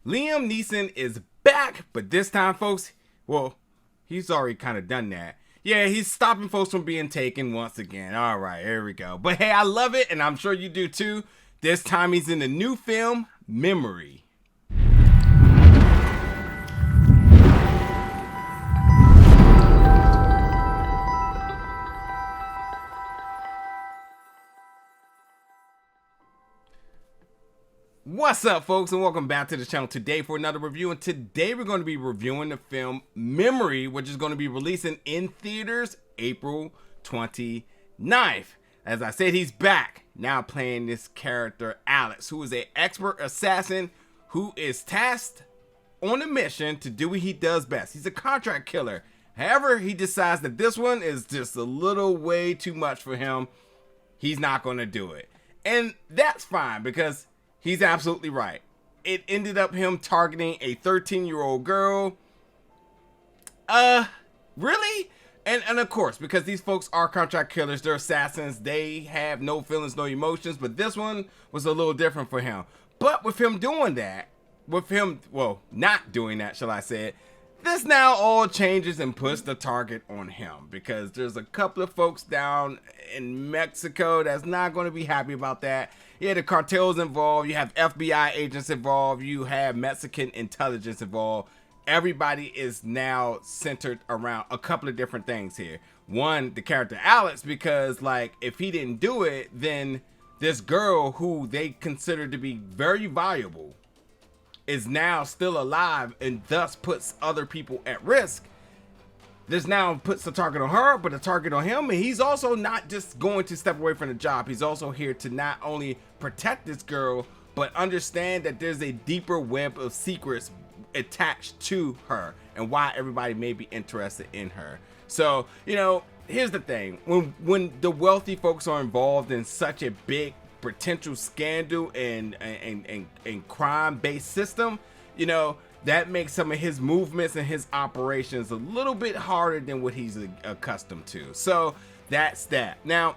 Liam Neeson is back, but this time, folks, well, he's already kind of done that. Yeah, he's stopping folks from being taken once again. All right, here we go. But hey, I love it, and I'm sure you do too. This time he's in the new film, Memory. What's up, folks, and welcome back to the channel today for another review. And today we're going to be reviewing the film Memory, which is going to be releasing in theaters April 29th. As I said, he's back now playing this character Alex, who is an expert assassin who is tasked on a mission to do what he does best. He's a contract killer. However, he decides that this one is just a little way too much for him. He's not going to do it, and that's fine because he's absolutely right. It ended up him targeting a 13-year-old girl. Really? And of course, because these folks are contract killers, they're assassins, they have no feelings, no emotions, but this one was a little different for him. But with him doing that, well, not doing that, shall I say it, this now all changes and puts the target on him, because there's a couple of folks down in Mexico that's not going to be happy about that. Yeah, the cartels involved, you have FBI agents involved, you have Mexican intelligence involved. Everybody is now centered around a couple of different things here. One, the character Alex, because like if he didn't do it, then this girl who they consider to be very valuable is now still alive and thus puts other people at risk. This now puts the target on her, but the target on him, and he's also not just going to step away from the job. He's also here to not only protect this girl, but understand that there's a deeper web of secrets attached to her and why everybody may be interested in her. So, you know, here's the thing. When the wealthy folks are involved in such a big potential scandal and crime-based system, you know, that makes some of his movements and his operations a little bit harder than what he's accustomed to. So that's that. Now,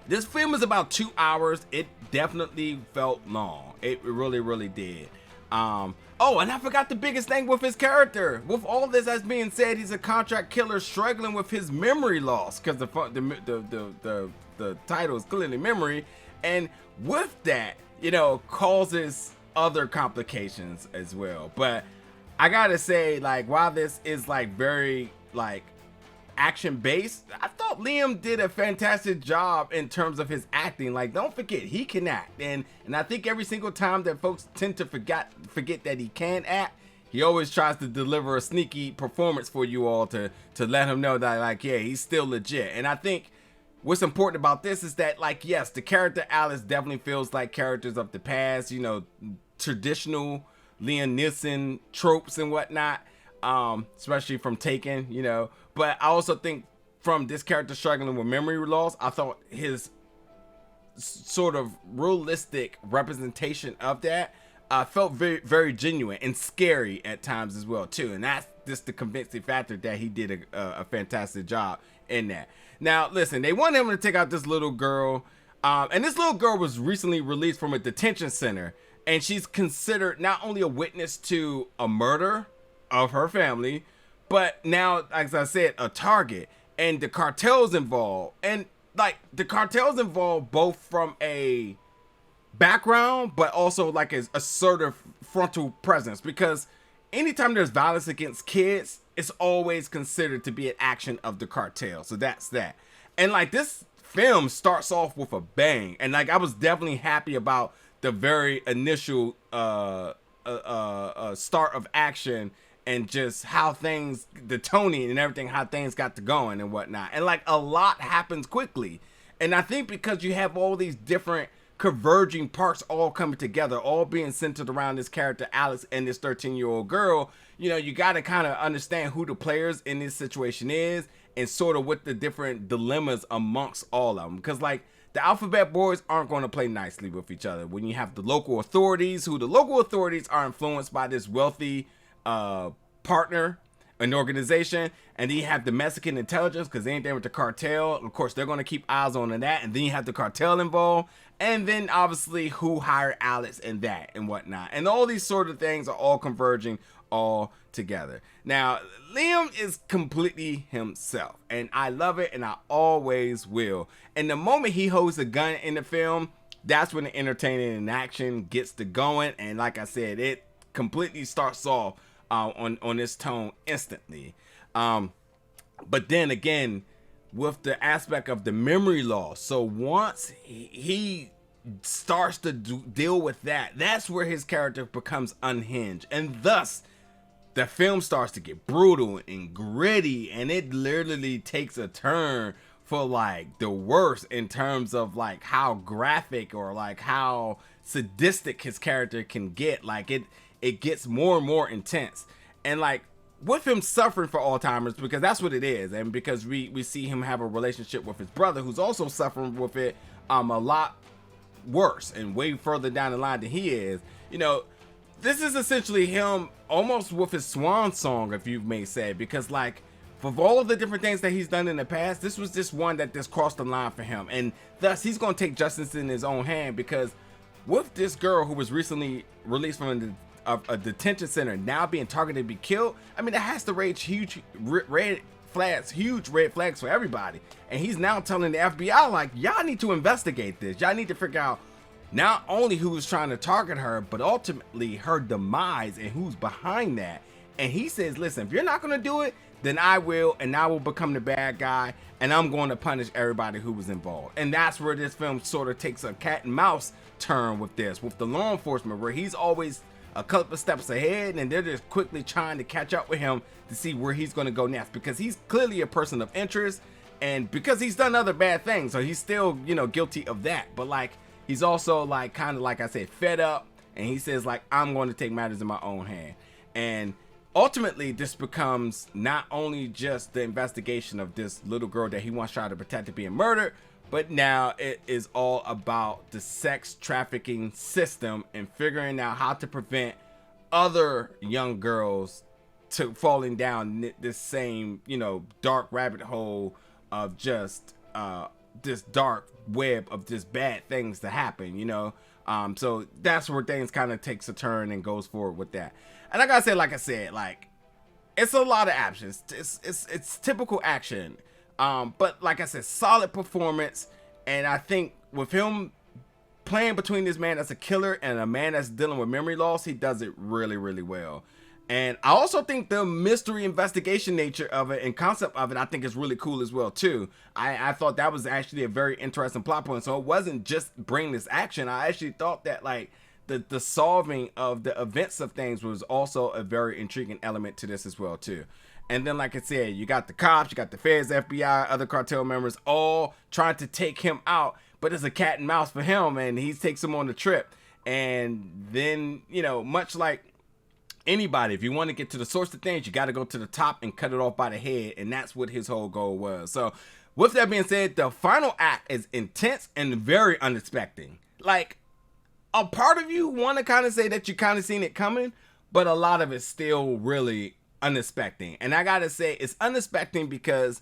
this film is about 2 hours. It definitely felt long. It really, really did. Oh, and I forgot the biggest thing with his character. With all this as being said, he's a contract killer struggling with his memory loss, because the title is clearly Memory, and with that, you know, causes other complications as well. But I gotta say, like, while this is like very like action based, I thought Liam did a fantastic job in terms of his acting. Like, don't forget, he can act, and I think every single time that folks tend to forget that he can act, he always tries to deliver a sneaky performance for you all to let him know that, like, yeah, he's still legit. And I think what's important about this is that, like, yes, the character Alice definitely feels like characters of the past, you know, traditional Liam Neeson tropes and whatnot, especially from Taken, you know. But I also think from this character struggling with memory loss, I thought his sort of realistic representation of that felt very, very genuine and scary at times as well too. And that's just the convincing factor that he did a fantastic job in that. Now, listen, they want him to take out this little girl, and this little girl was recently released from a detention center, and she's considered not only a witness to a murder of her family, but now, as I said, a target. And the cartels involved, and like the cartels involved both from a background, but also like a sort of frontal presence, because anytime there's violence against kids, it's always considered to be an action of the cartel. So that's that. And like this film starts off with a bang, and like I was definitely happy about the very initial start of action, and just how things, the toning and everything, how things got to going and whatnot. And like a lot happens quickly. And I think because you have all these different converging parts all coming together, all being centered around this character Alex and this 13-year-old girl, you know, you got to kind of understand who the players in this situation is and sort of what the different dilemmas amongst all of them. Because like the Alphabet Boys aren't going to play nicely with each other. When you have the local authorities, who the local authorities are influenced by this wealthy partner, an organization, and then you have the Mexican intelligence, because they ain't there with the cartel. Of course, they're going to keep eyes on that, and then you have the cartel involved, And then obviously who hired Alex and that and whatnot. And all these sort of things are all converging all together. Now, Liam is completely himself, and I love it, and I always will. And the moment he holds a gun in the film, that's when the entertaining and action gets to going. And like I said, it completely starts off on this tone instantly. But then again, with the aspect of the memory loss, so once he starts to deal with that, that's where his character becomes unhinged, and thus the film starts to get brutal and gritty, and it literally takes a turn for like the worst in terms of like how graphic or like how sadistic his character can get. Like it gets more and more intense, and like with him suffering for Alzheimer's, because that's what it is, and because we see him have a relationship with his brother who's also suffering with it a lot worse and way further down the line than he is. You know, this is essentially him almost with his swan song, if you may say, because like for all of the different things that he's done in the past, this was just one that just crossed the line for him, and thus he's going to take justice in his own hand, because with this girl who was recently released from a detention center now being targeted to be killed, I mean, that has to raise huge red flags for everybody. And he's now telling the FBI, like, y'all need to investigate this. Y'all need to figure out not only who's trying to target her, but ultimately her demise and who's behind that. And he says, listen, if you're not going to do it, then I will, and I will become the bad guy, and I'm going to punish everybody who was involved. And that's where this film sort of takes a cat and mouse turn with this, with the law enforcement, where he's always a couple of steps ahead, and they're just quickly trying to catch up with him to see where he's going to go next, because he's clearly a person of interest, and because he's done other bad things, so he's still, you know, guilty of that. But like, he's also like kind of, like I said, fed up, and he says like, I'm going to take matters in my own hand. And ultimately this becomes not only just the investigation of this little girl that he once tried to protect from being murdered, but now it is all about the sex trafficking system and figuring out how to prevent other young girls to falling down this same, you know, dark rabbit hole of just this dark web of just bad things to happen, you know. So that's where things kind of takes a turn and goes forward with that. And I gotta say, like I said, like, it's a lot of actions. It's typical action. But like I said, solid performance, and I think with him playing between this man that's a killer and a man that's dealing with memory loss, he does it really, really well. And I also think the mystery investigation nature of it and concept of it, I think is really cool as well too. I thought that was actually a very interesting plot point. So it wasn't just bring this action. I actually thought that like the solving of the events of things was also a very intriguing element to this as well too. And then, like I said, you got the cops, you got the feds, FBI, other cartel members, all trying to take him out. But it's a cat and mouse for him, and he takes him on the trip. And then, you know, much like anybody, if you want to get to the source of things, you got to go to the top and cut it off by the head. And that's what his whole goal was. So, with that being said, the final act is intense and very unexpected. Like, a part of you want to kind of say that you kind of seen it coming, but a lot of it's still really unexpected. And I gotta say, it's unexpected because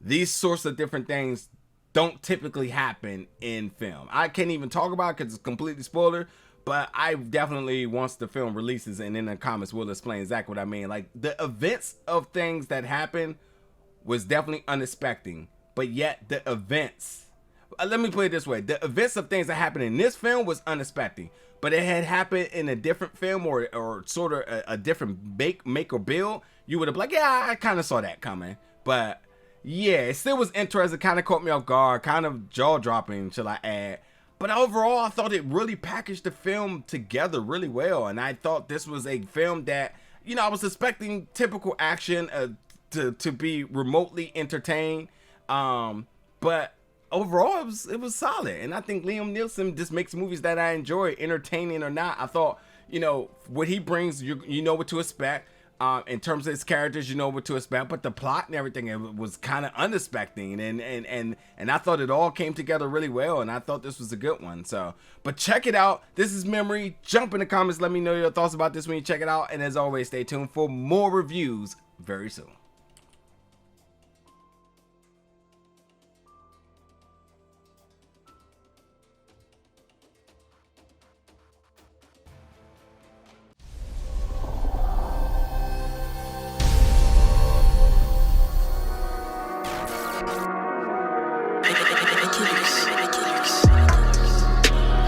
these sorts of different things don't typically happen in film. I can't even talk about it because it's completely spoiler, but I definitely, once the film releases and in the comments, will explain exactly what I mean. Like, the events of things that happen was definitely unexpected, but yet the events, let me put it this way, the events of things that happened in this film was unexpected, but it had happened in a different film or sort of a different make or build, you would have been like, yeah, I kind of saw that coming. But yeah, it still was interesting, kind of caught me off guard, kind of jaw-dropping, shall I add. But overall, I thought it really packaged the film together really well, and I thought this was a film that, you know, I was expecting typical action to be remotely entertained, but overall it was solid. And I think Liam Neeson just makes movies that I enjoy, entertaining or not. I thought, you know, what he brings, you know what to expect. In terms of his characters, you know what to expect, but the plot and everything, it was kind of unexpected, and I thought it all came together really well, and I thought this was a good one. So, but check it out. This is Memory. Jump in the comments, let me know your thoughts about this when you check it out, and as always, stay tuned for more reviews very soon.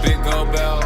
Big old bell.